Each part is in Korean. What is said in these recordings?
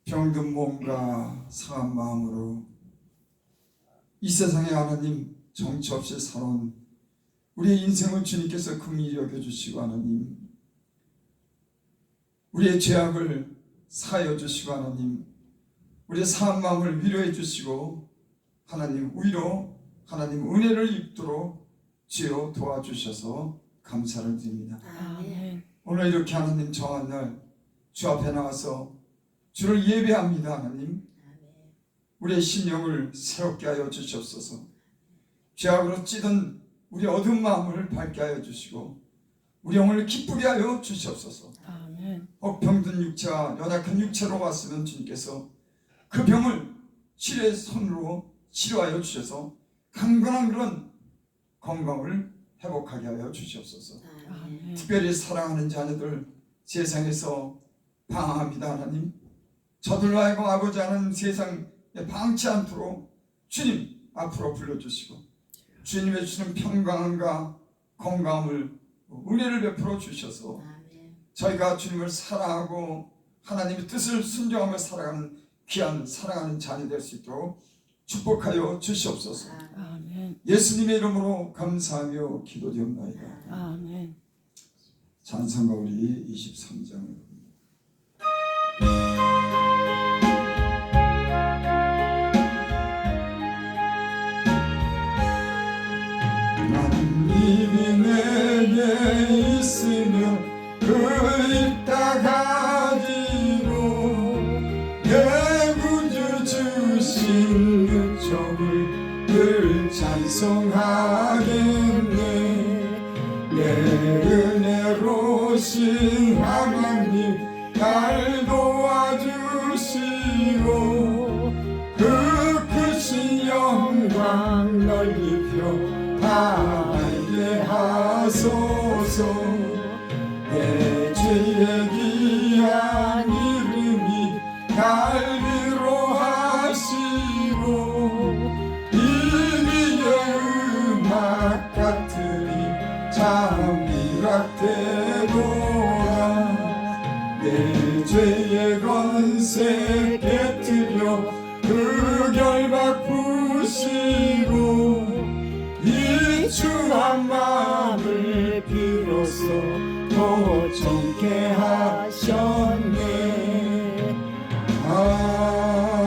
병든 몸과 상한 마음으로 이 세상에 하나님 정처 없이 살아온 우리의 인생을 주님께서 긍휼히 여겨주시고 하나님 우리의 죄악을 사하여 주시고 하나님 우리의 상한 마음을 위로해 주시고 하나님 위로 하나님 은혜를 입도록 주여 도와주셔서 감사를 드립니다. 아멘. 오늘 이렇게 하나님 정한 날 주 앞에 나와서 주를 예배합니다. 하나님 우리의 심령을 새롭게 하여 주시옵소서. 죄악으로 찌든 우리 어두운 마음을 밝게 하여 주시고 우리 영을 기쁘게 하여 주시옵소서. 아멘. 병든 육체와 연약한 육체로 왔으면 주님께서 그 병을 치료의 손으로 치료하여 주셔서 강건한 그런 건강을 회복하게 하여 주시옵소서. 아멘. 특별히 사랑하는 자녀들 세상에서 방황합니다. 하나님 저들로 하여금 아버지 하는 세상에 방치 않도록 주님 앞으로 불러주시고 주님의 주시는 평강함과 건강함을 은혜를 베풀어 주셔서 저희가 주님을 사랑하고 하나님의 뜻을 순종하며 살아가는 귀한 사랑하는 자녀 될 수 있도록 축복하여 주시옵소서. 아멘. 예수님의 이름으로 감사하며 기도드립니다. 아멘. 찬송가 우리 23장을 하나님이 내게 있으면 그 입 다 가지고 내 구주 주신 은총을 늘 찬송하겠네. 내 은혜로신 하나님 날 도와주시고 그 크신 영광 넓히며 알게 하소서. 내 죄의 귀한 이름이 날 위로하시고 이미의 음악 같으니 참 위락되도다. 내 죄의 권세 깨뜨려 그 결박 푸시고 이 추한 마음을 비로소 더 젊게 하셨네.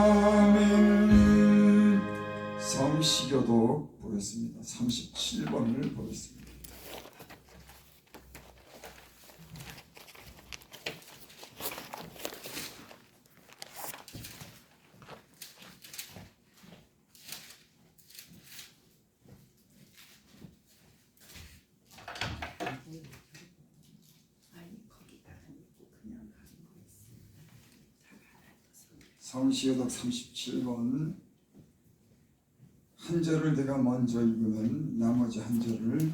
아멘. 성시교독 보겠습니다. 37번을 보겠습니다. 성시교독 37번 한 절을 내가 먼저 읽으면 나머지 한 절을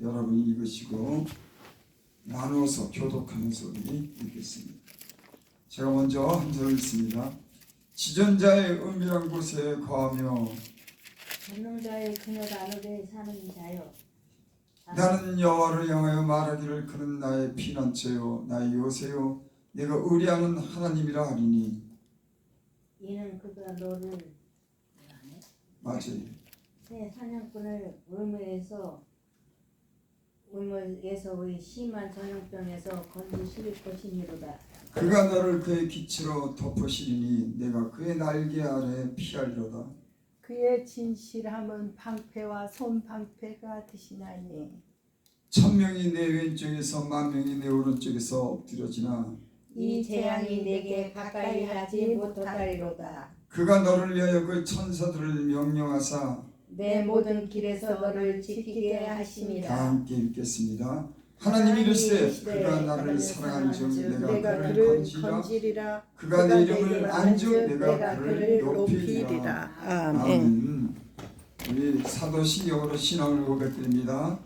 여러분이 읽으시고 나누어서 교독하면서 우리 읽겠습니다. 제가 먼저 한 절을 읽습니다. 지존자의 은밀한 곳에 거하며 전능자의 그늘 아래 사는 자여, 나는 여호와를 향하여 말하기를 그는 나의 피난처요 나의 요새요 내가 의뢰하는 하나님이라 하리니. 이는 그가 너를 맞아요. 새 사냥꾼을 울무에서의 심한 전염병에서 건지실 것이니로다. 그가 너를 그의 기치로 덮으시리니 내가 그의 날개 아래 피하리로다. 그의 진실함은 방패와 손방패가 되시나니 1000명이 내 왼쪽에서 10,000명이 내 오른쪽에서 엎드려지나 이 재앙이 내게 가까이 하지 못하리로다. 그가 너를 위하여 그 천사들을 명령하사 내 모든 길에서 너를 지키게 하심이라. 다 함께 읽겠습니다. 하나님이 이르시되 그가 나를 사랑한즉 내가 그를 건지리라. 그가 내 이름을 안즉 내가 그를 높이리라. 아멘. 우리 사도신경으로 신앙을 고백드립니다.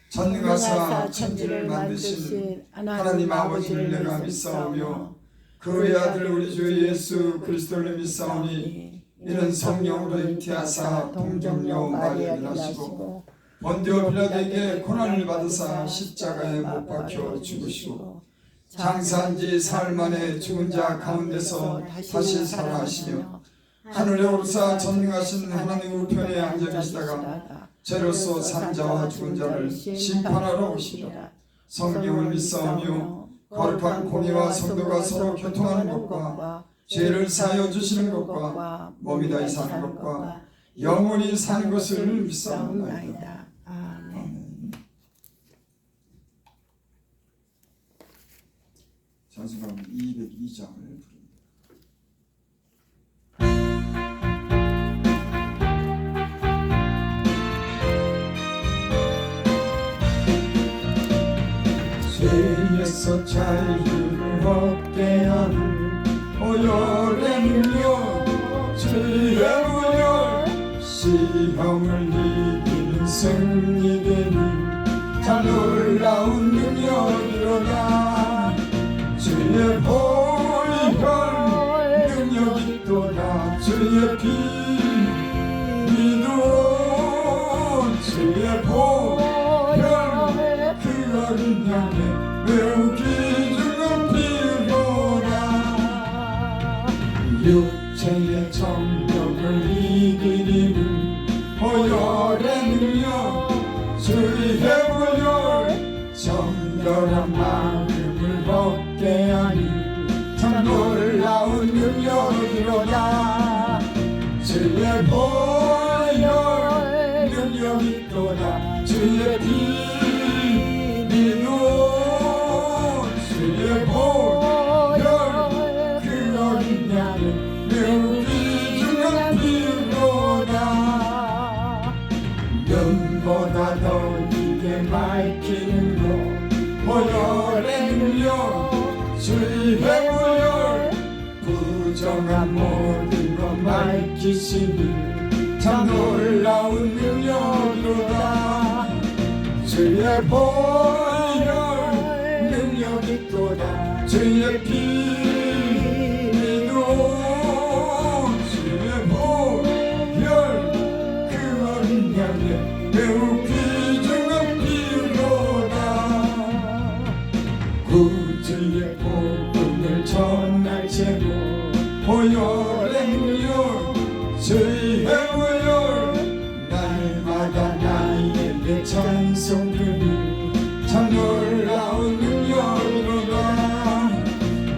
전능하사 천지를 만드신 하나님 아버지를 내가 믿사오며 그의 아들 우리 주 예수 그리스도를 믿사오니 이는 성령으로 잉태하사 동정녀 마리아를 낳으시고 본디오 빌라도에게 고난을 받으사 십자가에 못 박혀 죽으시고 장사한 지 사흘 만에 죽은 자 가운데서 다시 살아나시며 하늘에 오르사 전능하신 하나님 우편에 앉아 계시다가 죄로서 산 자와 죽은 자를 심판하러 오시리라. 성경을 믿사오며 거룩한 공의와 성도가 서로 교통하는 것과 죄를 사하여 주시는 것과 몸이 다시 사는 것과 영원히 사는 것을 믿사옵나이다. 아멘. 찬송가 202장을 부릅니다. 죄에서 자유를 얻게 하는 오열의 능력, 주의 오열, 시험을 이기는 승리되는 참 놀라운 능력이로다. 주의 보혈 능력이 있도다. 주의 피 믿어 주의 보혈 그 어린 양의 매우 귀중한 피로다. 육체의 정욕을 이기리는 보혈의 능력, 주의 보혈 정결한 마음을 얻게 하니 참 놀라운 능력이로다. 주의 보혈 능력이 있도다. 주의 피 믿어 주의 보혈 그 어린 양의 매우 귀중한 피로다. 눈보다 더 이게 맑히는 것 보혈의 능력, 주의 보혈 부정한 모든 것 밝히시니 참 놀라운 능력이로다. 주의 보혈 능력이 있도다. 주의 피 믿어 주의 보혈 그 어린 양의 매우 귀중한 피로다. 구주의 복음을 전할 제목 보혈의 능력, 주의 보혈 날마다 나에게 찬송드리 참 놀라운 능력이로다.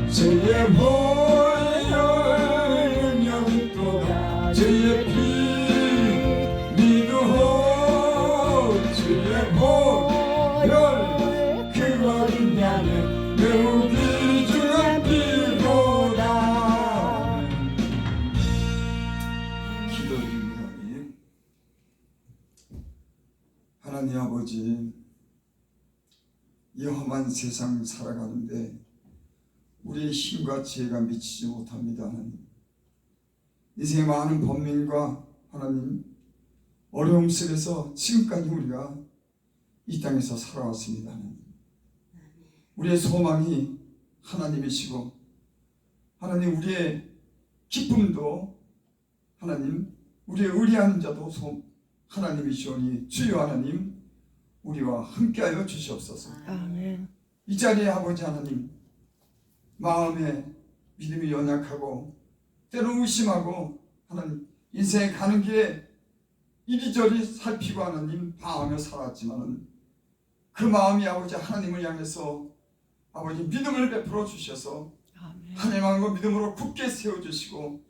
주의 보혈 능력이 있도다. 주의 피 믿어 주의 보혈 그 어린 양의 매우 귀중한 피로다. 기도드립니다. 하나님 아버지, 이 험한 세상 살아가는데 우리의 힘과 지혜가 미치지 못합니다. 하나님, 인생의 많은 번민과 하나님 어려움 속에서 지금까지 우리가 이 땅에서 살아왔습니다. 하나님, 우리의 소망이 하나님이시고 하나님 우리의 기쁨도 하나님 우리의 의리한 자도 하나님이시오니 주여 하나님 우리와 함께하여 주시옵소서. 아멘. 이 자리에 아버지 하나님 마음에 믿음이 연약하고 때로 의심하고 하나님 인생에 가는 길에 이리저리 살피고 하나님 방황하며 살았지만은 그 마음이 아버지 하나님을 향해서 아버지 믿음을 베풀어 주셔서 아멘. 하나님과 믿음으로 굳게 세워주시고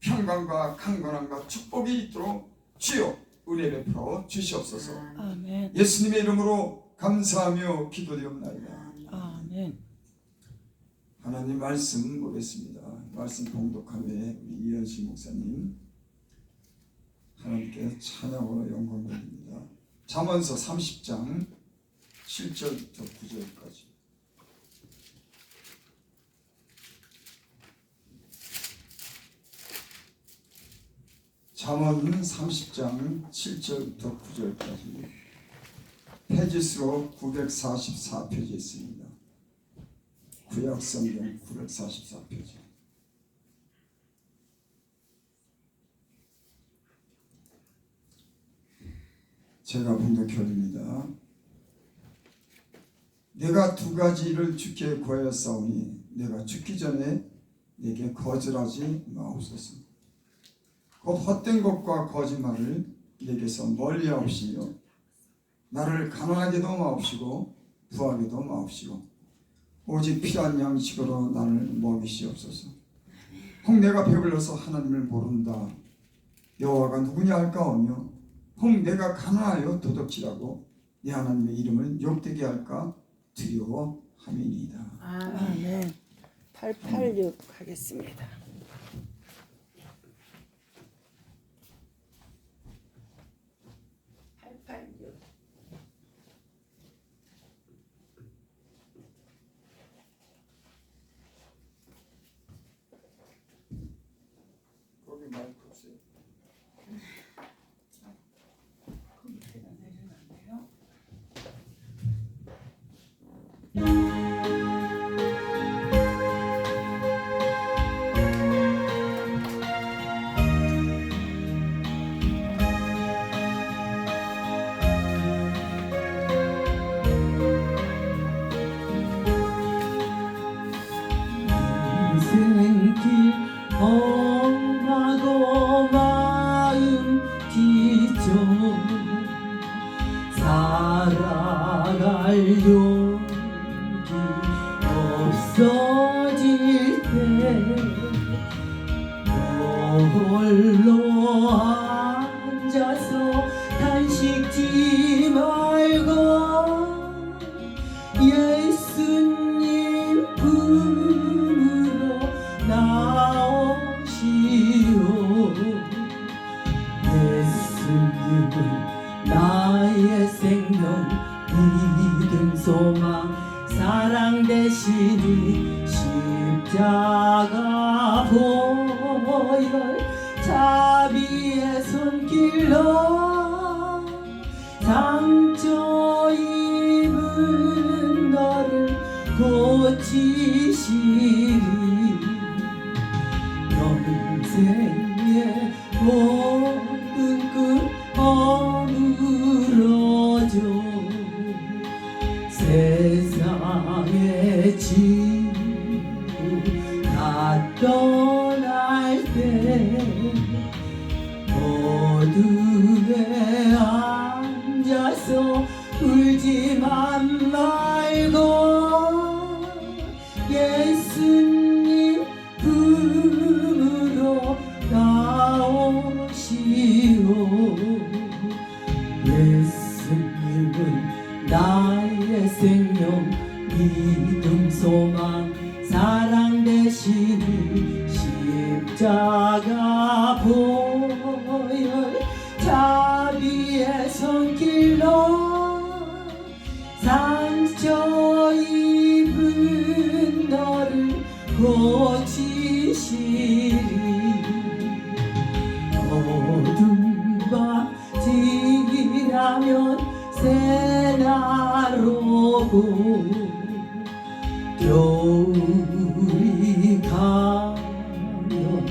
평강과 강건함과 축복이 있도록 주여 은혜 베풀어 주시옵소서. 아멘. 예수님의 이름으로 감사하며 기도드립니다. 아멘. 하나님 말씀 보겠습니다. 말씀 봉독한 후에 우리 이현식 목사님 하나님께 찬양으로 영광 돌립니다. 잠언서 30장 7절부터 9절까지. 잠언 30장 7절부터 9절까지 페이지수로 944페이지 있습니다. 구약성경 944페이지. 제가 봉독해드립니다. 내가 두 가지를 주께 구하였사오니 내가 죽기 전에 내게 거절하지 마옵소서. 곧 헛된 것과 거짓말을 내게서 멀리하옵시며 나를 가난하게도 마옵시고 부하게도 마옵시고 오직 필요한 양식으로 나를 먹이시옵소서. 혹 내가 배불러서 하나님을 모른다 여호와가 누구냐 할까하며 혹 내가 가난하여 도둑질하고 내 하나님의 이름을 욕되게 할까 두려워함이니이다. 아멘. 886 하겠습니다. 거기 마이크 없어요? 인생길 험하고 마음 뒤져 살아갈 용기 없어질 때 홀로 앉아서 단식지 말고 예수님 품으로 나오시오. 예수님은 나의 생명 믿음 소망 사랑 되시니 십자가 보혈 자비의 손길로 상처 입은 너를 고치시리. 영생의 모든 꿈 어무러져 세상의 짐을 다 떠날 때 어둠에 앉아서 울지만 말고 예수님 품으로 나오시오. 예수님은 나의 생명 믿음 소망 사랑 되시니 십자가 보혈 자비의 손길로 상처 입은 너를 고치시리. 어둠과 지나면 새날 오고 겨울이 가면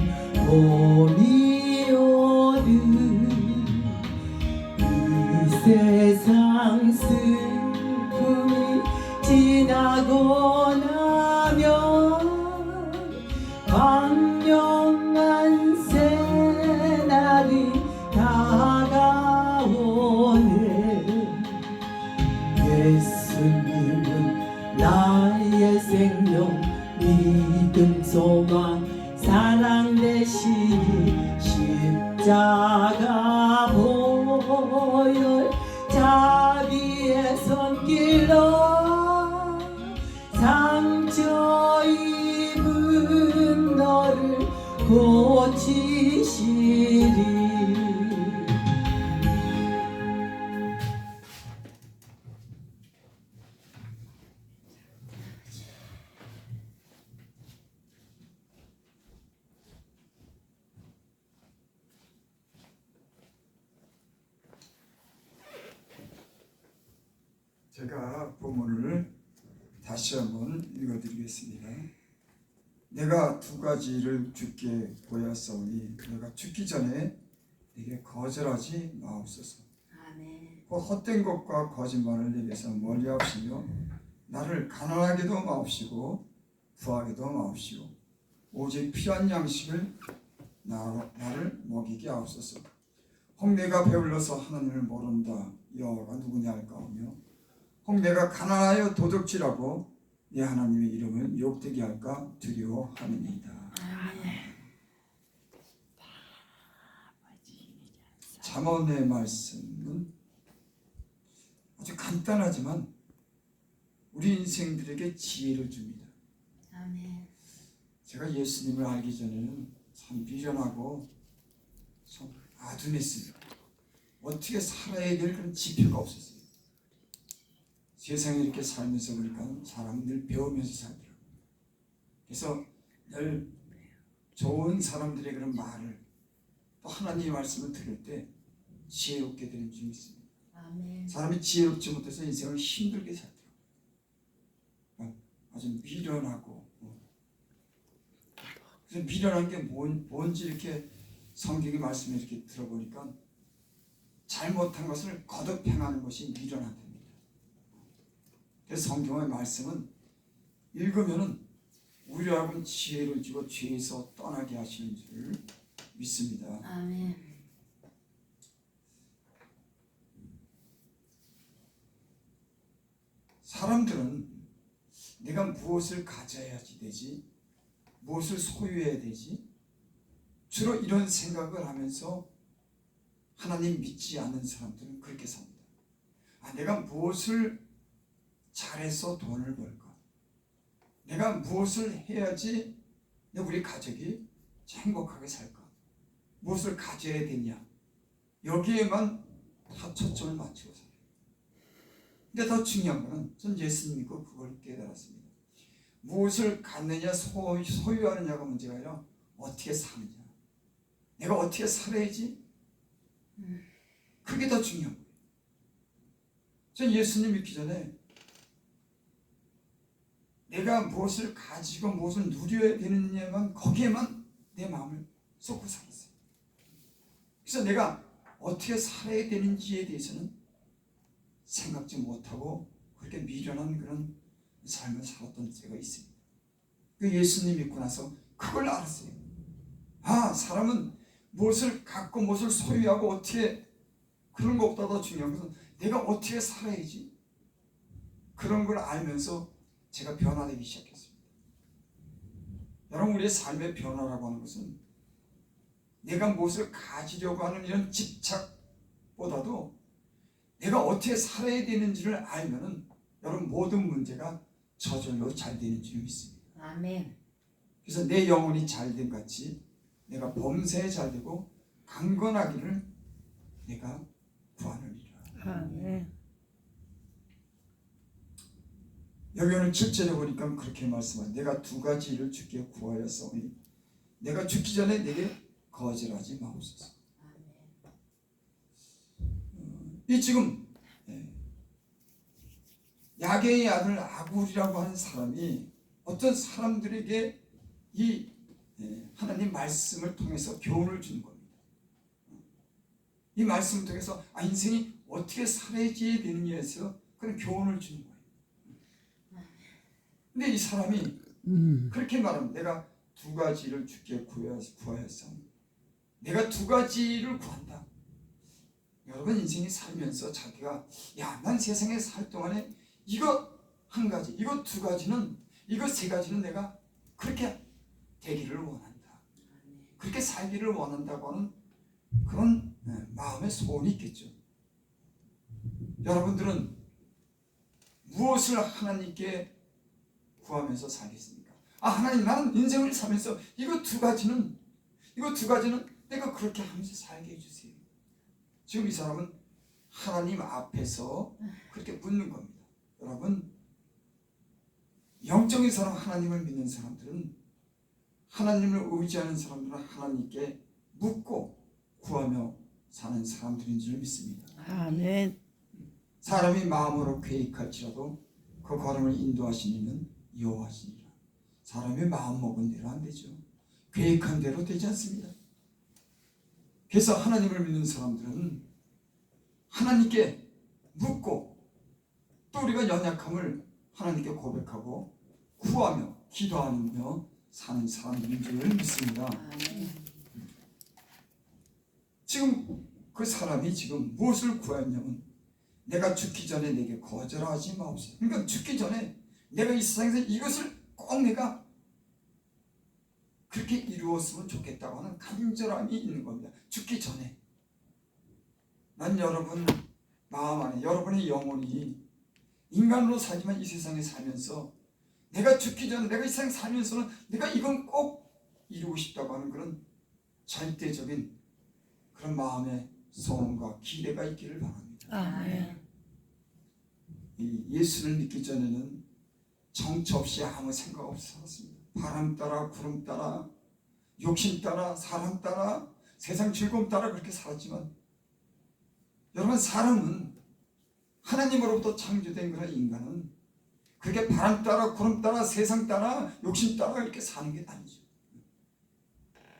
봄이 오듯 이 세상 슬픔이 지나고 나면 광명한 새날이 다가오네. 예수님은 나의 생명 믿음 소망 사랑 되시니 십자가 보혈 자비의 손길로 상처 입은 너를 고치시리. 제가 본문을 다시 한번 읽어드리겠습니다. 내가 두 가지를 주께 보였사오니 내가 죽기 전에 내게 거절하지 마옵소서. 아멘. 곧 헛된 것과 거짓말을 내게서 멀리하시며 나를 가난하게도 마옵시고 부하게도 마옵시고 오직 필요한 양식을 나를 먹이게 하옵소서. 혹 내가 배불러서 하나님을 모른다 여호와가 누구냐 할까 하며 혹 내가 가난하여 도적질하고 내 하나님의 이름을 욕되게 할까 두려워하느니이다. 잠언의 말씀은 아주 간단하지만 우리 인생들에게 지혜를 줍니다. 아멘. 제가 예수님을 알기 전에는 참 미련하고 참 아둔했습니다. 어떻게 살아야 될 그런 지표가 없었어요. 세상에 이렇게 살면서 보니까 사람은 늘 배우면서 살더라고요. 그래서 늘 좋은 사람들의 그런 말을 또 하나님의 말씀을 들을 때 지혜롭게 되는 줄이 있습니다. 아멘. 사람이 지혜롭지 못해서 인생을 힘들게 살더라고요. 아주 미련하고 그래서 미련한 게 뭔지 이렇게 성경의 말씀을 이렇게 들어보니까 잘못한 것을 거듭 행하는 것이 미련하답니다. 그래서 성경의 말씀은 읽으면은 우리로 하여금 지혜를 주고 죄에서 떠나게 하시는 줄 믿습니다. 아멘. 사람들은 내가 무엇을 가져야지 되지, 무엇을 소유해야 되지, 주로 이런 생각을 하면서 하나님 믿지 않는 사람들은 그렇게 삽니다. 내가 무엇을 잘해서 돈을 벌까? 내가 무엇을 해야지 우리 가족이 행복하게 살까? 무엇을 가져야 되냐? 여기에만 다 초점을 맞추고 살아요. 근데 더 중요한 것은 전 예수님 믿고 그걸 깨달았습니다. 무엇을 갖느냐 소유하느냐가 문제가 아니라 어떻게 사느냐. 내가 어떻게 살아야지? 그게 더 중요한 거예요. 전 예수님 믿기 전에 내가 무엇을 가지고 무엇을 누려야 되느냐만 거기에만 내 마음을 쏟고 살았어요. 그래서 내가 어떻게 살아야 되는지에 대해서는 생각지 못하고 그렇게 미련한 그런 삶을 살았던 때가 있습니다. 그 예수님 믿고 나서 그걸 알았어요. 사람은 무엇을 갖고 무엇을 소유하고 어떻게 그런 것보다 더 중요한 것은 내가 어떻게 살아야지. 그런 걸 알면서 제가 변화되기 시작했습니다. 여러분, 우리의 삶의 변화라고 하는 것은 내가 무엇을 가지려고 하는 이런 집착보다도 내가 어떻게 살아야 되는지를 알면은 여러분 모든 문제가 저절로 잘 되는 줄 믿습니다. 아멘. 그래서 내 영혼이 잘된 같이 내가 범사에 잘되고 강건하기를 내가 구하느니라. 아멘. 여기 오늘 7절에 보니까 그렇게 말씀합니다. 내가 두 가지 일을 주께 구하였사오니 내가 죽기 전에 내게 거절하지 마옵소서. 이 지금 야게의 아들 아굴이라고 하는 사람이 어떤 사람들에게 이 하나님 말씀을 통해서 교훈을 주는 겁니다. 이 말씀을 통해서 인생이 어떻게 살아야지 되느냐에서 그런 교훈을 주는 거예요. 근데 이 사람이 그렇게 말합니다. 내가 두 가지를 주께 구하였사오니 내가 두 가지를 구한다. 여러분 인생이 살면서 자기가 난 세상에 살 동안에 이거 한 가지, 이거 두 가지는, 이거 세 가지는 내가 그렇게 되기를 원한다. 그렇게 살기를 원한다고 하는 그런 마음의 소원이 있겠죠. 여러분들은 무엇을 하나님께 구하면서 살겠습니까? 하나님, 나는 인생을 살면서 이거 두 가지는 내가 그렇게 하면서 살게 해주세요. 지금 이 사람은 하나님 앞에서 그렇게 묻는 겁니다. 여러분, 영적인 사람, 하나님을 믿는 사람들은, 하나님을 의지하는 사람들은 하나님께 묻고 구하며 사는 사람들인 줄 믿습니다. 아멘. 사람이 마음으로 계획할지라도 그 걸음을 인도하시는 이는 여호와시니라. 사람이 마음 먹은 대로 안 되죠. 계획한 대로 되지 않습니다. 그래서 하나님을 믿는 사람들은 하나님께 묻고 또 우리가 연약함을 하나님께 고백하고 구하며 기도하며 사는 사람들인 줄 믿습니다. 지금 그 사람이 지금 무엇을 구했냐면 내가 죽기 전에 내게 거절하지 마옵소서. 그러니까 죽기 전에 내가 이 세상에서 이것을 꼭 내가 그렇게 이루었으면 좋겠다고 하는 간절함이 있는 겁니다. 죽기 전에 난 여러분 마음 안에 여러분의 영혼이 인간으로 살지만 이 세상에 살면서 내가 죽기 전에 내가 이 세상에 살면서는 내가 이건 꼭 이루고 싶다고 하는 그런 절대적인 그런 마음의 소원과 기대가 있기를 바랍니다. 아멘. 이 예수를 믿기 전에는 정처 없이 아무 생각 없이 살았습니다. 바람 따라 구름 따라 욕심 따라 사람 따라 세상 즐거움 따라 그렇게 살았지만 여러분 사람은 하나님으로부터 창조된 그런 인간은 그렇게 바람 따라 구름 따라 세상 따라 욕심 따라 이렇게 사는 게 아니죠.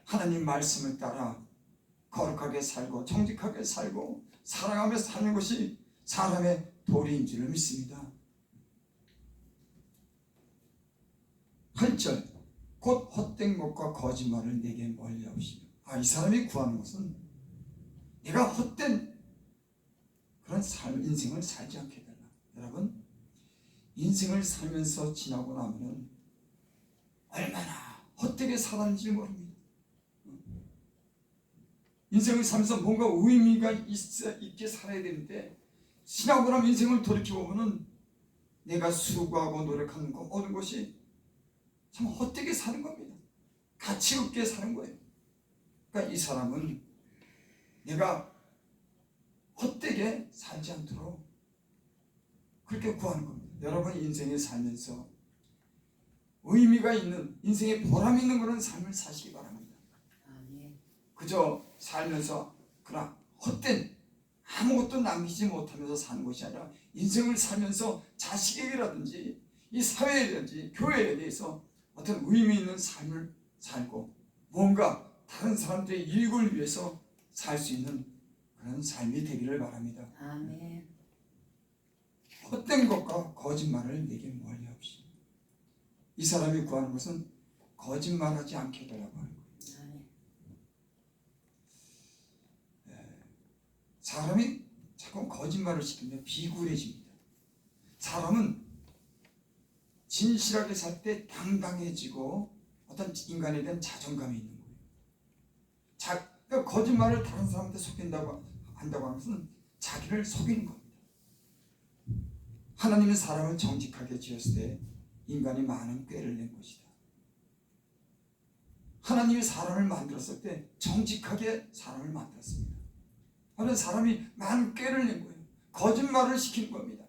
하나님 말씀을 따라 거룩하게 살고 정직하게 살고 사랑하며 사는 것이 사람의 도리인 줄을 믿습니다. 8절 곧 헛된 것과 거짓말을 내게 멀리 하시며 이 사람이 구하는 것은 내가 헛된 그런 인생을 살지 않게 해달라. 여러분 인생을 살면서 지나고 나면 얼마나 헛되게 살았는지 모릅니다. 인생을 살면서 뭔가 의미가 있게 살아야 되는데 지나고 나면 인생을 돌이켜보면 내가 수고하고 노력하는 것 모든 것이 참 헛되게 사는 겁니다. 가치 없게 사는 거예요. 그러니까 이 사람은 내가 헛되게 살지 않도록 그렇게 구하는 겁니다. 여러분 인생에 살면서 의미가 있는 인생에 보람 있는 그런 삶을 사시기 바랍니다. 그저 살면서 그러나 헛된 아무것도 남기지 못하면서 사는 것이 아니라 인생을 살면서 자식에게라든지 이 사회에든지 교회에 대해서 어떤 의미 있는 삶을 살고 뭔가 다른 사람들의 이익을 위해서 살 수 있는 그런 삶이 되기를 바랍니다. 아멘. 헛된 것과 거짓말을 내게 멀리 하옵시고 이 사람이 구하는 것은 거짓말하지 않게 해달라고 하는 거예요. 사람이 자꾸 거짓말을 시키면 비굴해집니다. 사람은 진실하게 살 때 당당해지고 어떤 인간에 대한 자존감이 있는 거예요. 그러니까 거짓말을 다른 사람한테 속인다고 한다고 하는 것은 자기를 속이는 겁니다. 하나님은 사람을 정직하게 지었을 때 인간이 많은 꾀를 낸 것이다. 하나님이 사람을 만들었을 때 정직하게 사람을 만들었습니다. 하는 사람이 많은 꾀를 낸 거예요. 거짓말을 시킨 겁니다.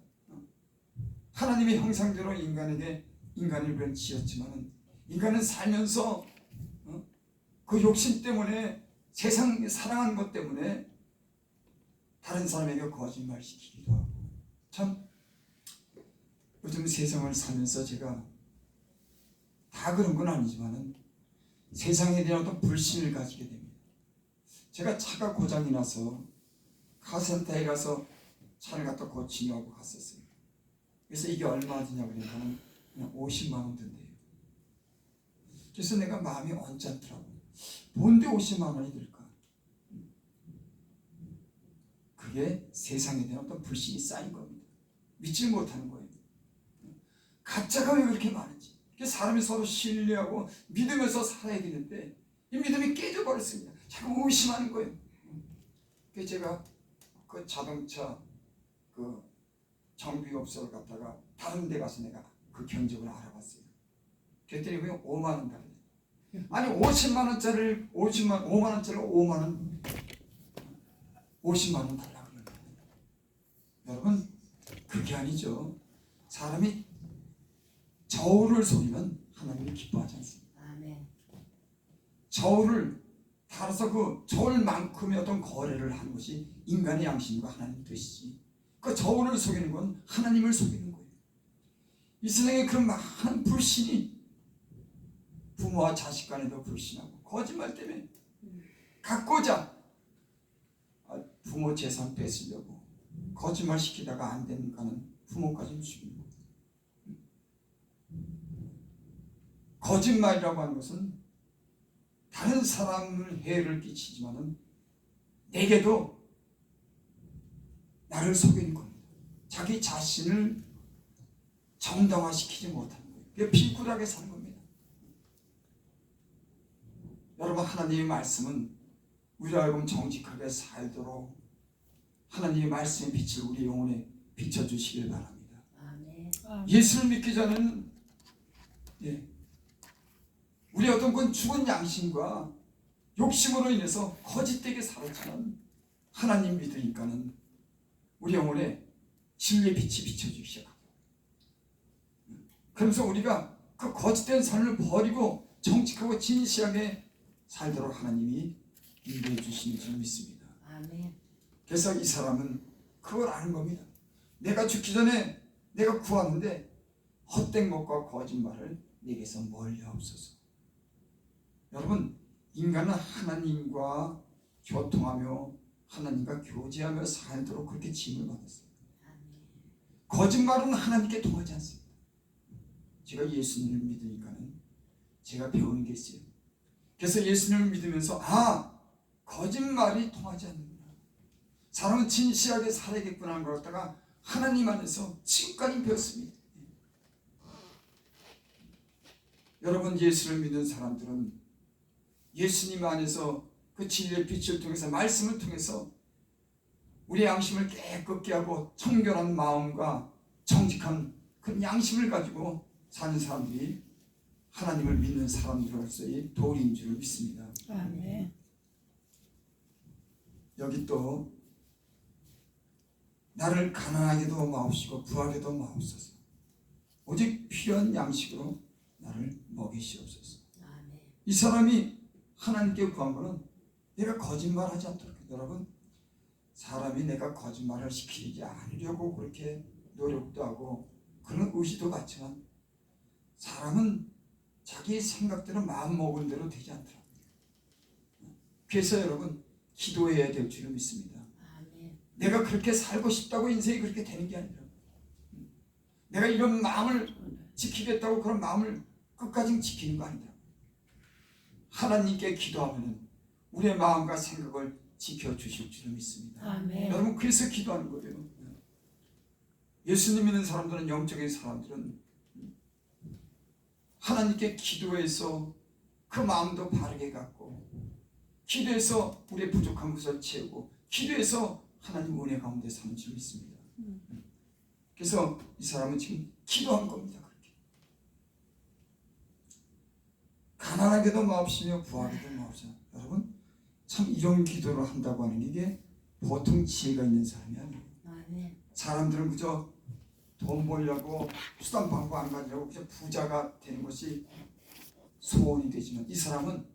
하나님의 형상대로 인간을 지었지만 인간은 살면서 그 욕심 때문에 세상 사랑하는 것 때문에 다른 사람에게 거짓말 시키기도 하고 참 요즘 세상을 살면서 제가 다 그런 건 아니지만 세상에 대한 어떤 불신을 가지게 됩니다. 제가 차가 고장이 나서 카센터에 가서 차를 갖다 고치려고 갔었어요. 그래서 이게 얼마 드냐고 그러니까 그냥 50만 원 든대요. 그래서 내가 마음이 언짢더라고. 뭔데 50만 원이 들까? 그게 세상에 대한 어떤 불신이 쌓인 겁니다. 믿지 못하는 거예요. 가짜가 왜 그렇게 많은지. 사람이 서로 신뢰하고 믿으면서 살아야 되는데 이 믿음이 깨져버렸습니다. 자꾸 의심하는 거예요. 그래서 제가 그 자동차 그 정비업소를 갔다가 다른 데 가서 내가 그 견적을 알아봤어요. 그랬더니 왜 5만 원 달래. 아니 50만 원짜리 5만 원짜리 5만 원 50만 원 달라고 그러는 거예요. 여러분 그게 아니죠. 사람이 저울을 속이면 하나님이 기뻐하지 않습니다. 아멘. 저울을 따라서 그 저울만큼의 어떤 거래를 하는 것이 인간의 양심과 하나님 뜻이지. 그 저울을 속이는 건 하나님을 속이는 거예요. 이 세상에 그런 많은 불신이 부모와 자식 간에도 불신하고 거짓말 때문에 갖고자 부모 재산 뺏으려고 거짓말 시키다가 안 되니까는 부모까지 죽이는 거예요. 거짓말이라고 하는 것은 다른 사람을 해를 끼치지만은 내게도 나를 속이는 겁니다. 자기 자신을 정당화시키지 못하는 거예요. 그게 비굴하게 사는 겁니다. 여러분, 하나님의 말씀은 우리로 하여금 정직하게 살도록 하나님의 말씀의 빛을 우리 영혼에 비춰주시길 바랍니다. 아멘. 예수를 믿기 전에는 우리 어떤 건 죽은 양심과 욕심으로 인해서 거짓되게 살았지만 하나님 믿으니까는 우리 영혼에 진리의 빛이 비춰주기 시작하고, 그러면서 우리가 그 거짓된 삶을 버리고 정직하고 진실하게 살도록 하나님이 인도해 주시는 줄 믿습니다. 아멘. 그래서 이 사람은 그걸 아는 겁니다. 내가 죽기 전에 내가 구하는데 헛된 것과 거짓말을 내게서 멀리하옵소서. 여러분, 인간은 하나님과 교통하며 하나님과 교제하며 살도록 그렇게 지음을 받았어요. 거짓말은 하나님께 통하지 않습니다. 제가 예수님을 믿으니까는 제가 배우는 게 있어요. 그래서 예수님을 믿으면서 거짓말이 통하지 않는구나, 사람은 진실하게 살아야겠구나 하는 걸 갖다가 하나님 안에서 지금까지 배웠습니다. 여러분, 예수를 믿는 사람들은 예수님 안에서 그 진리의 빛을 통해서, 말씀을 통해서 우리의 양심을 깨끗게 하고 청결한 마음과 정직한 그 양심을 가지고 사는 사람들이 하나님을 믿는 사람들로서의 도리인 줄 믿습니다. 아멘. 여기 또 나를 가난하게도 마옵시고 부하게도 마옵소서. 오직 필요한 양식으로 나를 먹이시옵소서. 아멘. 이 사람이 하나님께 구한 것은 내가 거짓말하지 않도록. 여러분, 사람이 내가 거짓말을 시키지 않으려고 그렇게 노력도 하고 그런 의지도 같지만 사람은 자기 생각대로 마음먹은 대로 되지 않더라고요. 그래서 여러분, 기도해야 될 줄을 믿습니다. 아멘. 내가 그렇게 살고 싶다고 인생이 그렇게 되는 게 아니라, 내가 이런 마음을 지키겠다고 그런 마음을 끝까지 지키는 거 아니다. 하나님께 기도하면 우리의 마음과 생각을 지켜주실 줄을 믿습니다. 아멘. 여러분, 그래서 기도하는 거예요. 예수님 믿는 사람들은, 영적인 사람들은 하나님께 기도해서 그 마음도 바르게 갖고, 기도해서 우리의 부족한 것을 채우고, 기도해서 하나님 은혜 가운데 사는 줄 믿습니다. 그래서 이 사람은 지금 기도한 겁니다. 그렇게 가난하게도 마옵시며 부하게도 마옵시며. 여러분, 참 이런 기도를 한다고 하는 게 보통 지혜가 있는 사람이 아니에요. 아멘. 사람들은 그저 돈 벌려고 수단 방법 안 가지려고 그저 부자가 되는 것이 소원이 되지만 이 사람은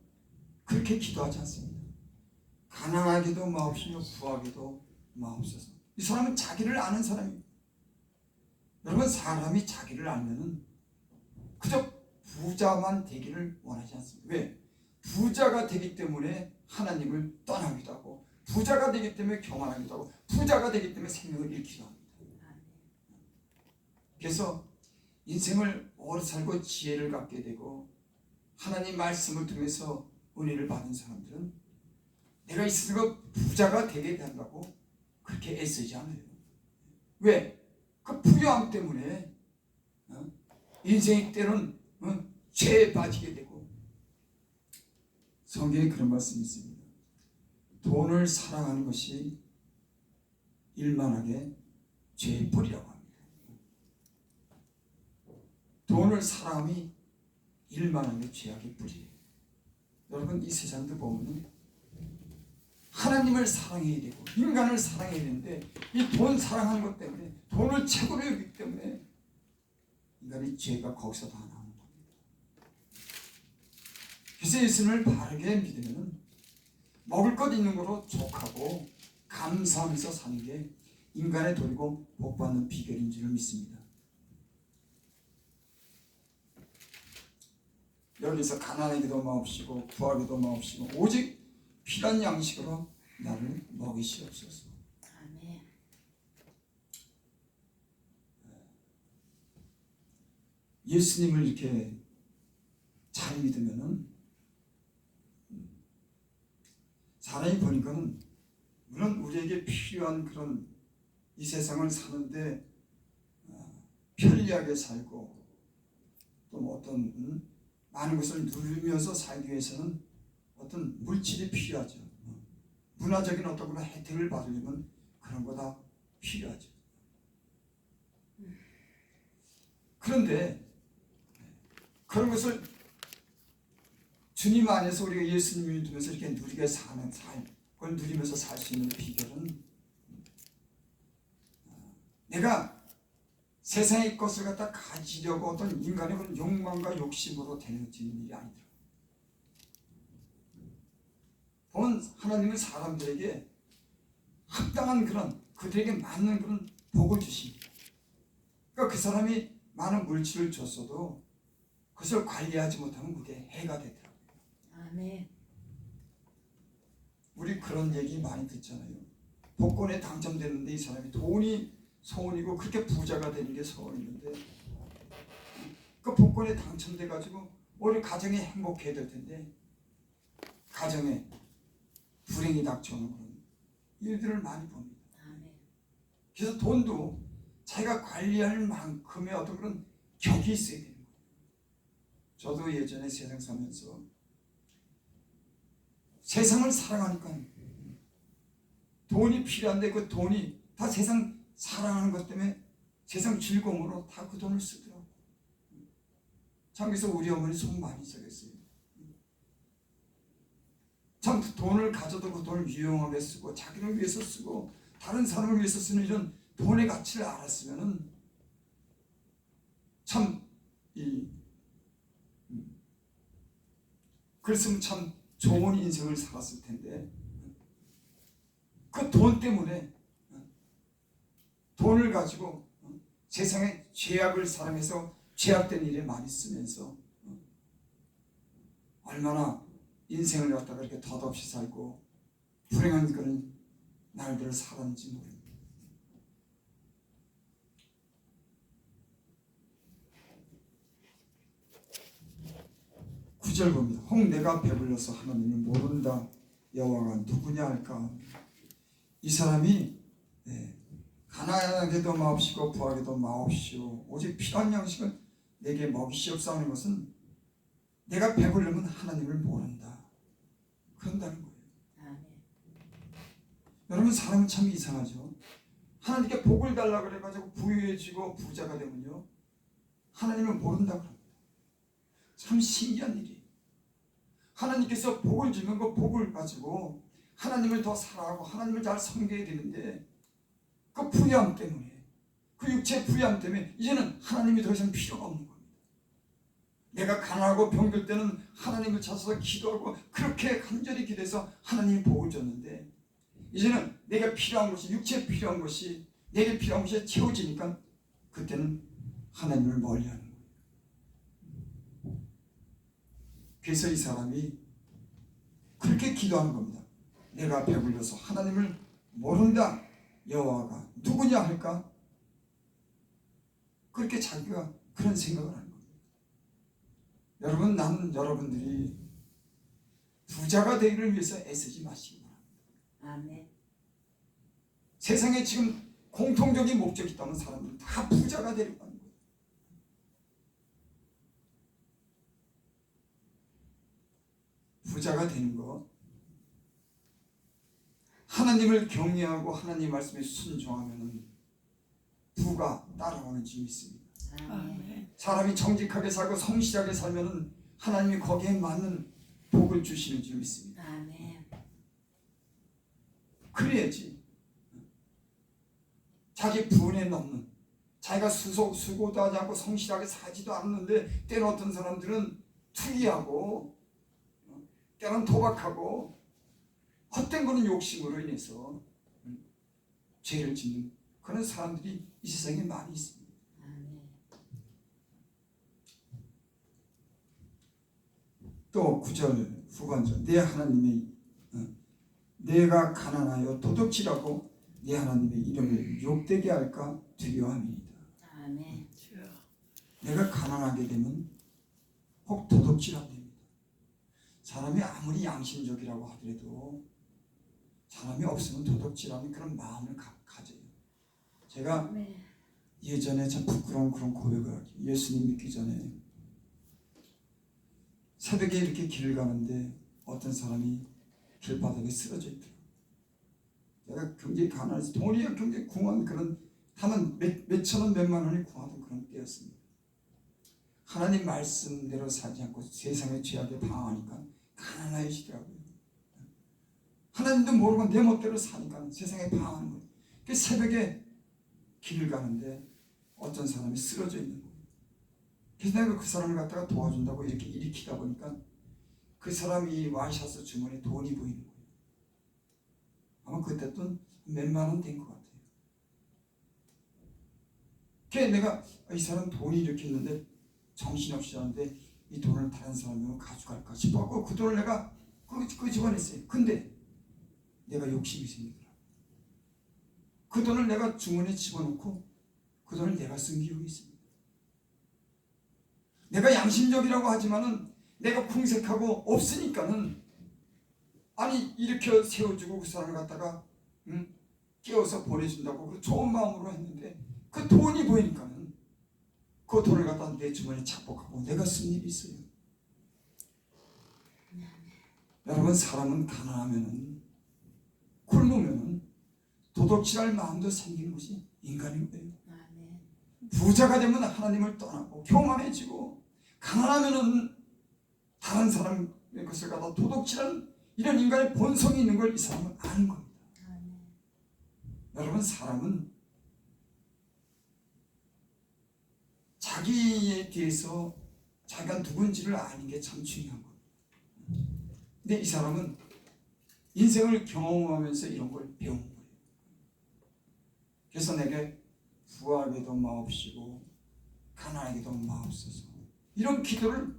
그렇게 기도하지 않습니다. 가난하게도 마옵시며 부하게도 마옵소서. 이 사람은 자기를 아는 사람입니다. 여러분, 사람이 자기를 알면은 그저 부자만 되기를 원하지 않습니다. 왜? 부자가 되기 때문에 하나님을 떠나기도 하고, 부자가 되기 때문에 교만하기도 하고, 부자가 되기 때문에 생명을 잃기도 합니다. 그래서 인생을 오래 살고 지혜를 갖게 되고 하나님 말씀을 통해서 은혜를 받은 사람들은 내가 이 스스로 부자가 되게 된다고 그렇게 애쓰지 않아요. 왜? 그 부유함 때문에 인생이 때로는 죄에 빠지게 되고, 성경에 그런 말씀이 있습니다. 돈을 사랑하는 것이 일만하게 죄의 뿌리라고 합니다. 돈을 사람이 일만하게 죄악의 뿌리예요. 여러분, 이 세상도 보면 하나님을 사랑해야 되고 인간을 사랑해야 되는데 이 돈 사랑하는 것 때문에, 돈을 최고로 여기기 때문에 인간의 죄가 거기서 다 나오는 겁니다. 그래서 예수님을 바르게 믿으면 먹을 것 있는 거로 족하고 감사하면서 사는 게 인간의 도리고 복받는 비결인 줄 믿습니다. 여기서 가난하게도 마옵시고 부하게도 마옵시고 오직 필요한 양식으로 나를 먹이시옵소서. 아멘. 예수님을 이렇게 잘 믿으면은 사람이 보니까는 물론 우리에게 필요한 그런 이 세상을 사는데 편리하게 살고 또 뭐 어떤 많은 것을 누리면서 살기 위해서는 어떤 물질이 필요하죠. 문화적인 어떤 그런 혜택을 받으려면 그런 거 다 필요하죠. 그런데 그런 것을 주님 안에서 우리가 예수님을 믿으면서 이렇게 누리게 사는 삶, 그걸 누리면서 살 수 있는 비결은 내가 세상의 것을 갖다 가지려고 어떤 인간의 그런 욕망과 욕심으로 되는 일이 아니더라고요. 보면 하나님은 사람들에게 합당한 그런 그들에게 맞는 그런 복을 주십니다. 그러니까 그 사람이 많은 물질을 줬어도 그것을 관리하지 못하면 그게 해가 되더라고요. 아멘. 우리 그런 얘기 많이 듣잖아요. 복권에 당첨됐는데 이 사람이 돈이 소원이고 그렇게 부자가 되는 게 소원인데 그 복권에 당첨돼 가지고 우리 가정이 행복해야 될 텐데 가정에 불행이 닥쳐오는 그런 일들을 많이 봅니다. 아멘. 그래서 돈도 자기가 관리할 만큼의 어떤 그런 격이 있어야 되는 거예요. 저도 예전에 세상 살면서 세상을 사랑하니까 돈이 필요한데 그 돈이 다 세상 사랑하는 것 때문에 세상 즐거움으로 다 그 돈을 쓰더라고. 참 그래서 우리 어머니 속 많이 썩였어요. 참 돈을 가져도 그 돈을 유용하게 쓰고 자기를 위해서 쓰고 다른 사람을 위해서 쓰는 이런 돈의 가치를 알았으면은 참 그랬으면 참 좋은 인생을 살았을 텐데 그 돈 때문에 돈을 가지고 세상에 죄악을 사랑해서 죄악된 일에 많이 쓰면서 얼마나 인생을 갖다가 이렇게 덧없이 살고 불행한 그런 날들을 살았는지 모릅니다. 9절 봅니다. 혹 내가 배불러서 하나님을 모른다. 여호와가 누구냐 할까. 이 사람이 가난하게도 마옵시고 부하게도 마옵시오. 오직 필요한 양식을 내게 먹이시옵소서 하는 것은 내가 배부르면 하나님을 모른다. 그런다는 거예요. 아멘. 여러분 사람은 참 이상하죠. 하나님께 복을 달라 그래가지고 부유해지고 부자가 되면요 하나님을 모른다 그럽니다. 참 신기한 일이에요. 하나님께서 복을 주면 그 복을 가지고 하나님을 더 사랑하고 하나님을 잘 섬겨야 되는데 그 부유함 때문에 그 육체의 부유함 때문에 이제는 하나님이 더 이상 필요가 없는 겁니다. 내가 가난하고 병들 때는 하나님을 찾아서 기도하고 그렇게 간절히 기도해서 하나님이 복을 줬는데 이제는 내가 필요한 것이 육체에 필요한 것이 내게 필요한 것이 채워지니까 그때는 하나님을 멀리하는 거예요. 그래서 이 사람이 그렇게 기도하는 겁니다. 내가 배불러서 하나님을 모른다. 여호와가 누구냐 할까? 그렇게 자기가 그런 생각을 하는 겁니다. 여러분 나는 여러분들이 부자가 되기를 위해서 애쓰지 마시기 바랍니다. 아멘. 세상에 지금 공통적인 목적이 있다면 사람들은 다 부자가 되려고 하는 거예요. 부자가 되는 거 하나님을 경외하고 하나님 말씀에 순종하면 부가 따라오는 줄 믿습니다. 아멘. 사람이 정직하게 살고 성실하게 살면 하나님이 거기에 맞는 복을 주시는 줄 믿습니다. 아멘. 그래야지 자기 분에 넘는 자기가 수고도 하지 않고 성실하게 사지도 않는데 때는 어떤 사람들은 투기하고 때는 도박하고 헛된 거는 욕심으로 인해서 죄를 짓는 그런 사람들이 이 세상에 많이 있습니다. 아멘. 또 9절 후반절 내 하나님의 내가 가난하여 도둑질하고 내 하나님의 이름을 욕되게 할까 두려워함이니이다. 아멘. 내가 가난하게 되면 혹 도둑질하게 사람이 아무리 양심적이라고 하더라도 사람이 없으면 도덕질하는 그런 마음을 가져요. 제가 예전에 참 부끄러운 그런 고백을 하기, 예수님 믿기 전에 새벽에 이렇게 길을 가는데 어떤 사람이 길바닥에 쓰러져 있더라고요. 내가 굉장히 가난해서 돈이 굉장히 궁한 그런, 하면 몇천 원 몇만 원이 궁하던 그런 때였습니다. 하나님 말씀대로 살지 않고 세상의 죄악에 방황하니까 가난해지더라고요. 하나님도 모르고 내 멋대로 사니까 세상에 방황하는 거예요. 그 새벽에 길을 가는데 어떤 사람이 쓰러져 있는 거예요. 그래서 내가 그 사람을 갖다가 도와준다고 이렇게 일으키다 보니까 그 사람이 와이셔츠 주머니에 돈이 보이는 거예요. 아마 그때 돈 몇만 원 된 것 같아요. 그래서 내가 이 사람 돈이 이렇게 있는데 정신없이 하는데 이 돈을 다른 사람이 가져갈까 싶어서 그 돈을 내가 그 집안에 있어요. 근데 내가 욕심이 생기더라고. 그 돈을 내가 주머니에 집어넣고 그 돈을 내가 쓴 기억이 있습니다. 내가 양심적이라고 하지만은 내가 궁색하고 없으니까는 아니 일으켜 세워주고 그 사람을 갖다가 깨워서 보내준다고 그 좋은 마음으로 했는데 그 돈이 보이니까는 그 돈을 갖다 내 주머니에 착복하고 내가 쓴 일이 있어요. 여러분, 사람은 가난하면은 굶으면은 도덕질할 마음도 생기는 것이 인간인 거예요. 부자가 되면 하나님을 떠나고 교만해지고, 가난하면은 다른 사람의 것을 갖다 도덕질하는 이런 인간의 본성이 있는 걸 이 사람은 아는 겁니다. 여러분, 사람은 자기에 대해서 자기가 누군지를 아는 게 참 중요한 겁니다. 근데 이 사람은 인생을 경험하면서 이런 걸 배운 거예요. 그래서 내게 부하게도 마옵시고 가난하게도 마옵소서, 이런 기도를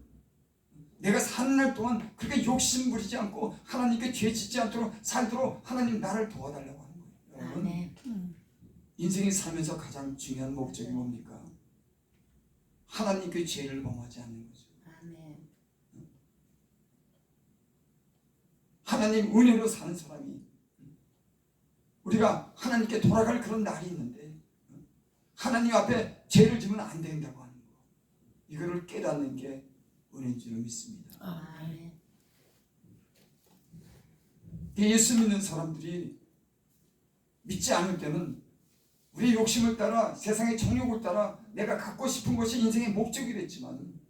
내가 사는 날 동안 그렇게 욕심 부리지 않고 하나님께 죄 짓지 않도록 살도록 하나님 나를 도와달라고 하는 거예요. 여러분, 인생이 살면서 가장 중요한 목적이 뭡니까? 하나님께 죄를 범하지 않는 거죠. 하나님 은혜로 사는 사람이, 우리가 하나님께 돌아갈 그런 날이 있는데 하나님 앞에 죄를 지면 안 된다고 하는 거, 이거를 깨닫는 게 은혜인 줄 믿습니다. 예수 믿는 사람들이 믿지 않을 때는 우리 욕심을 따라, 세상의 정욕을 따라 내가 갖고 싶은 것이 인생의 목적이 됐지만,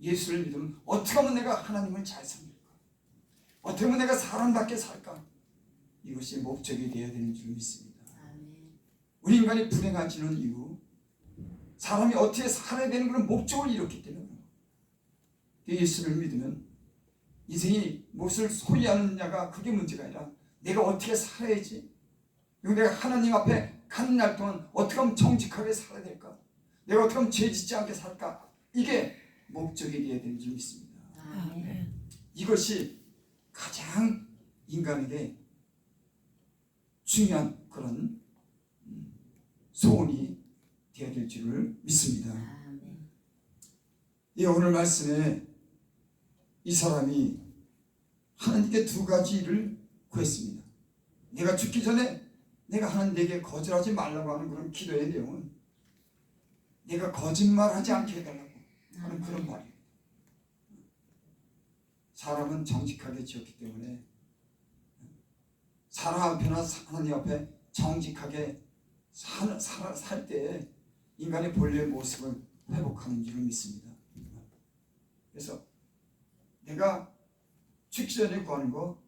예수를 믿으면 어떻게 하면 내가 하나님을 잘 섬길까, 어떻게 하면 내가 사람답게 살까, 이것이 목적이 되어야 되는 줄 믿습니다. 우리 인간이 불행해지는 이유, 사람이 어떻게 살아야 되는 그런 목적을 잃었기 때문에, 예수를 믿으면 인생이 무엇을 소유하느냐가 그게 문제가 아니라 내가 어떻게 살아야지, 그리고 내가 하나님 앞에 가는 날 동안 어떻게 하면 정직하게 살아야 될까, 내가 어떻게 하면 죄 짓지 않게 살까, 이게 목적이 되어야 되는 줄 믿습니다. 이것이 가장 인간에게 중요한 그런 소원이 되어야 될 줄을 믿습니다. 예, 오늘 말씀에 이 사람이 하나님께 두 가지 일을 구했습니다. 내가 죽기 전에 내가 하나님에게 거절하지 말라고 하는 그런 기도의 내용은 내가 거짓말하지 않게 해달라고 하는 그런 말이에요. 사람은 정직하게 지었기 때문에 사람 앞에나 하나님 앞에 정직하게 살 때 인간의 본래의 모습을 회복하는 줄 믿습니다. 그래서 내가 죽기 전에 구하는 거,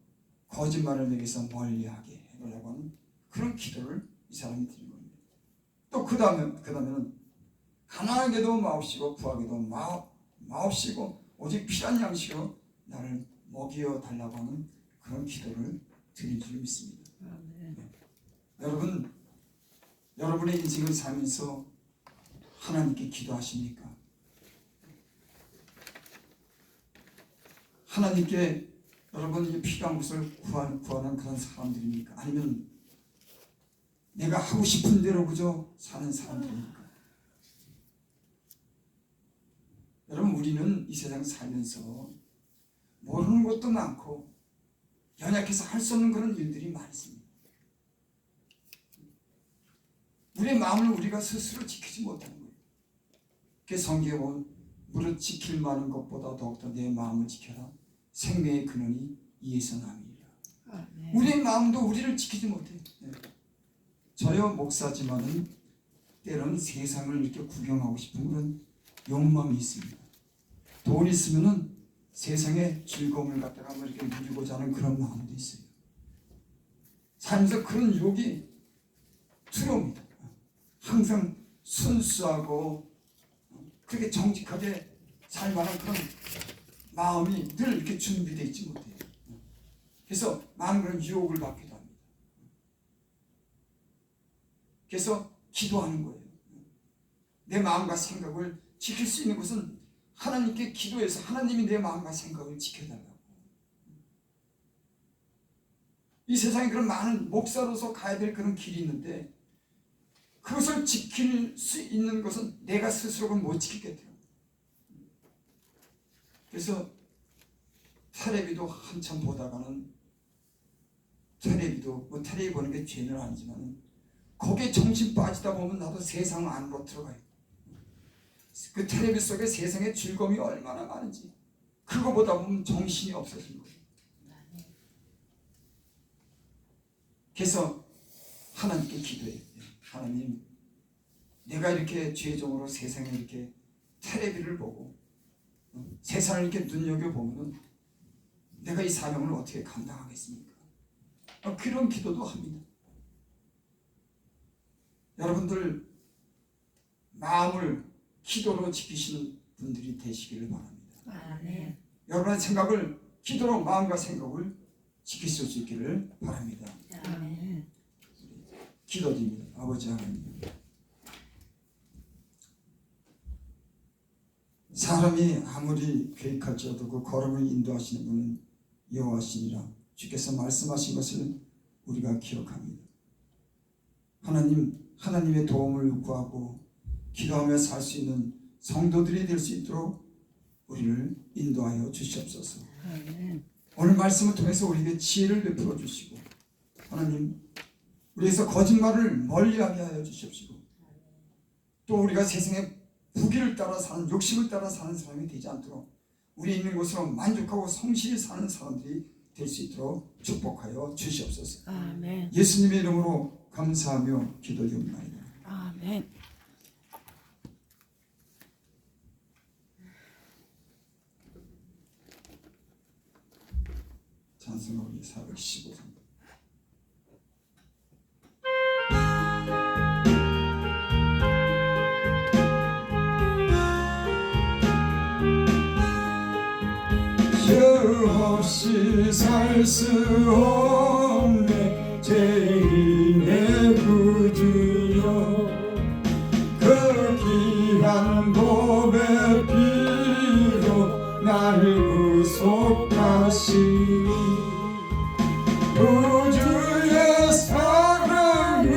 거짓말을 내게서 멀리하게 해달라고 하는 그런 기도를 이 사람이 드린 겁니다. 또 그 다음에는 가난하게도 마옵시고 부하게도 마옵시고 오직 필요한 양식으로 나를 먹여 달라고 하는 그런 기도를 드린 줄 믿습니다. 네. 여러분, 여러분의 인생을 살면서 하나님께 기도하십니까? 하나님께 여러분이 필요한 것을 구하는 그런 사람들입니까? 아니면 내가 하고 싶은 대로 그저 사는 사람들입니까? 여러분, 우리는 이 세상 살면서 모르는 것도 많고 연약해서 할 수 없는 그런 일들이 많습니다. 우리의 마음을 우리가 스스로 지키지 못하는 거예요. 그 성경에 보면 무릇 지킬 만한 것보다 더욱더 내 마음을 지켜라. 생명의 근원이 이에서 남이라. 우리의 마음도 우리를 지키지 못해요. 저요 목사지만은 때로는 세상을 이렇게 구경하고 싶은 그런 욕망이 있습니다. 돈 있으면은 세상의 즐거움을 갖다가 한번 이렇게 누리고자 하는 그런 마음도 있어요. 살면서 그런 유혹이 두려웁니다. 항상 순수하고 그렇게 정직하게 살 만한 그런 마음이 늘 이렇게 준비되어 있지 못해요. 그래서 많은 그런 유혹을 받기도 합니다. 그래서 기도하는 거예요. 내 마음과 생각을 지킬 수 있는 것은 하나님께 기도해서 하나님이 내 마음과 생각을 지켜달라고. 이 세상에 그런 많은 목사로서 가야 될 그런 길이 있는데 그것을 지킬 수 있는 것은 내가 스스로는 못 지키겠더라고요. 그래서 텔레비도 한참 보다가는 텔레비도 뭐 텔레비 보는 게 죄는 아니지만 거기에 정신 빠지다 보면 나도 세상 안으로 들어가요. 그 텔레비 속에 세상의 즐거움이 얼마나 많은지 그거 보다 보면 정신이 없어진 거예요. 그래서 하나님께 기도해요. 하나님, 내가 이렇게 죄종으로 세상에 이렇게 텔레비를 보고 세상을 이렇게 눈여겨보면 내가 이 사명을 어떻게 감당하겠습니까? 그런 기도도 합니다. 여러분들 마음을 기도로 지키시는 분들이 되시기를 바랍니다. 아멘. 여러분의 생각을 기도로 마음과 생각을 지키실 수 있기를 바랍니다. 아멘. 기도드립니다. 아버지 하나님, 사람이 아무리 계획할지라도 그 걸음을 인도하시는 분은 여호와시니라. 주께서 말씀하신 것을 우리가 기억합니다. 하나님, 하나님의 도움을 구하고 기도하며 살 수 있는 성도들이 될 수 있도록 우리를 인도하여 주시옵소서. 오늘 말씀을 통해서 우리에게 지혜를 베풀어 주시고 하나님, 우리에서 거짓말을 멀리하게 하여 주시옵시고 또 우리가 세상의 부귀를 따라 사는, 욕심을 따라 사는 사람이 되지 않도록 우리 있는 곳으로 만족하고 성실히 사는 사람들이 될 수 있도록 축복하여 주시옵소서. 아멘. 예수님의 이름으로 감사하며 기도드립니다. 아멘. 찬송가기 415장. 주 없이 살 수 없네 죄인의 구주여, 그 귀한 보배 피로 날 구속하시니 우주의 사랑으로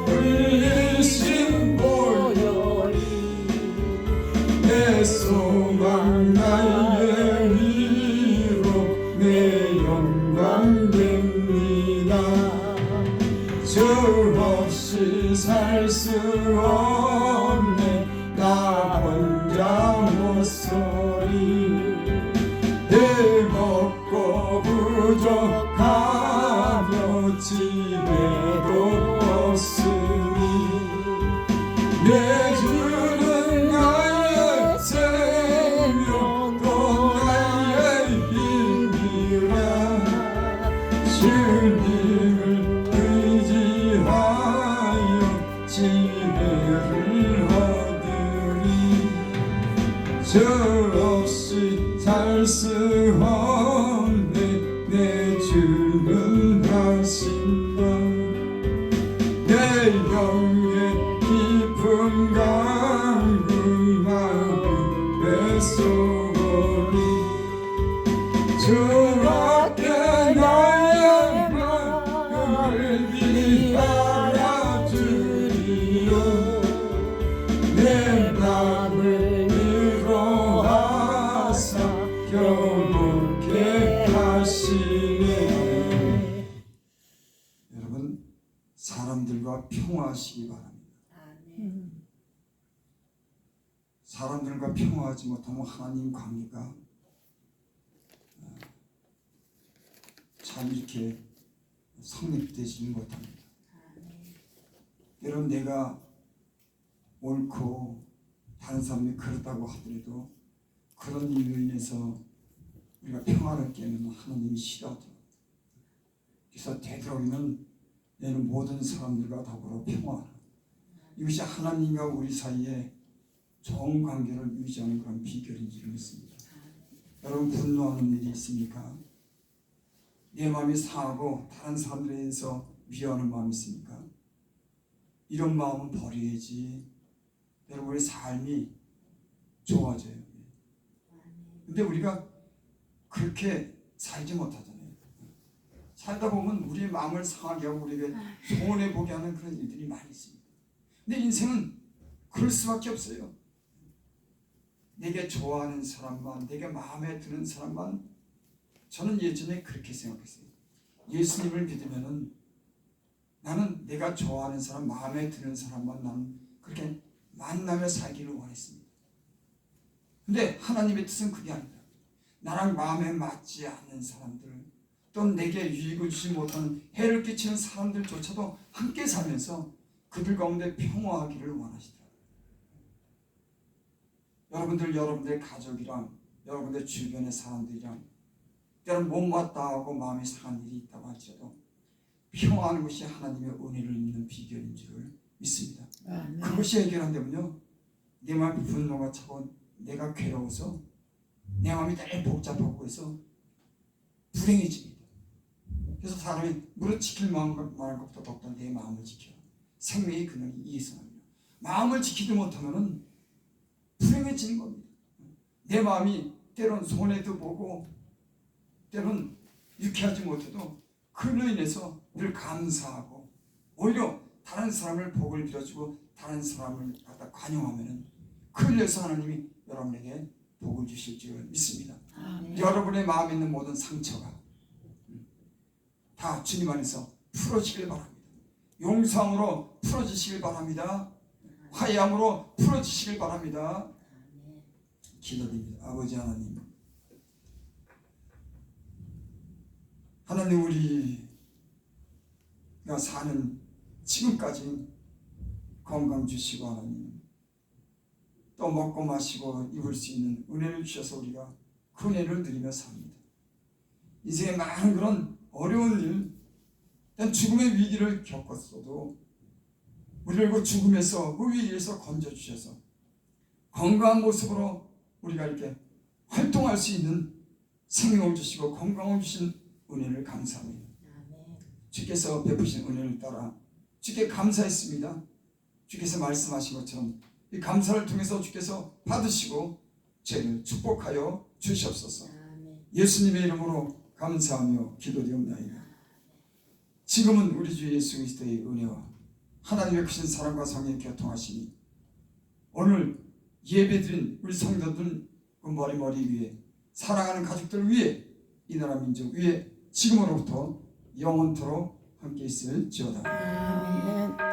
흘리신 보혈이 내 소망 나의 위로 내 영광 됩니다. 주 없이 살 수 없네 나 혼자 못서리. 내 먹고 부족하며 집에도 없으니 내 주는 나의 생명 또 나의 힘이라. 주님을 의지하여 지혜를 얻으리. 주 없이 살 수 없네 내 주는 하신다. 내 영의 깊은 강구 마음의 소리 주밖에 나의 마음을 위하여 주리요. 내 맘을 위로하사 평화하시기 바랍니다. 사람들과 평화하지 못하면 하나님 관계가 잘 이렇게 성립되지 못합니다. 여러분, 내가 옳고 다른 사람이 그렇다고 하더라도 그런 일로 인해서 우리가 평화를 깨면 하나님이 싫어하죠. 그래서 되도록이면 내는 모든 사람들과 더불어 평화하라. 이것이 하나님과 우리 사이에 좋은 관계를 유지하는 그런 비결인 줄 믿습니다. 여러분, 분노하는 일이 있습니까? 내 마음이 상하고 다른 사람들에 대해서 미워하는 마음이 있습니까? 이런 마음은 버려야지 여러분의 삶이 좋아져요. 근데 우리가 그렇게 살지 못하잖아요. 살다 보면 우리의 마음을 상하게 하고 우리에게 손해보게 하는 그런 일들이 많이 있습니다. 근데 인생은 그럴 수밖에 없어요. 내게 좋아하는 사람만, 내게 마음에 드는 사람만. 저는 예전에 그렇게 생각했어요. 예수님을 믿으면은 나는 내가 좋아하는 사람, 마음에 드는 사람만 나는 그렇게 만나며 살기를 원했습니다. 근데 하나님의 뜻은 그게 아니다. 나랑 마음에 맞지 않는 사람들, 또 내게 유익을 주지 못하는 해를 끼치는 사람들조차도 함께 살면서 그들 가운데 평화하기를 원하시더라고요. 여러분들의 가족이랑 여러분들 주변의 사람들이랑 때론 못마땅하고 마음이 상한 일이 있다고 할지라도 평화하는 것이 하나님의 은혜를 입는 비결인 줄을 믿습니다. 그것이 해결한다면요, 내 마음이 분노가 차고 내가 괴로워서 내 마음이 늘 복잡하고 해서 불행해집니다. 그래서 사람이 무릇 지킬 마음을 것보다 더욱더 내 마음을 지켜. 생명의 근원이 이에서 납니다. 마음을 지키지 못하면 불행해지는 겁니다. 내 마음이 때론 손해도 보고 때론 유쾌하지 못해도 그로 인해서 늘 감사하고 오히려 다른 사람을 복을 빌어주고 다른 사람을 갖다 관용하면은 그로 인해서 하나님이 여러분에게 복을 주실 줄 믿습니다. 여러분의 마음에 있는 모든 상처가 다 주님 안에서 풀어지길 바랍니다. 용서함으로 풀어지시길 바랍니다. 화해함으로 풀어지시길 바랍니다. 기도드립니다. 아버지 하나님, 하나님, 우리가 사는 지금까지 건강 주시고 하나님 또 먹고 마시고 입을 수 있는 은혜를 주셔서 우리가 그 은혜를 누리며 삽니다. 인생에 많은 그런 어려운 일, 죽음의 위기를 겪었어도 우리를 그 죽음에서 그 위기에서 건져주셔서 건강한 모습으로 우리가 이렇게 활동할 수 있는 생명을 주시고 건강을 주신 은혜를 감사합니다. 주께서 베푸신 은혜를 따라 주께 감사했습니다. 주께서 말씀하신 것처럼 이 감사를 통해서 주께서 받으시고 죄를 축복하여 주시옵소서. 예수님의 이름으로 감사하며 기도드리옵나이다. 지금은 우리 주 예수 그리스도의 은혜와 하나님의 크신 사랑과 성령의 교통하심이 오늘 예배드린 우리 성도들 그 머리 위에 사랑하는 가족들 위에 이 나라 민족 위에 지금으로부터 영원토록 함께 있을지어다. 아멘.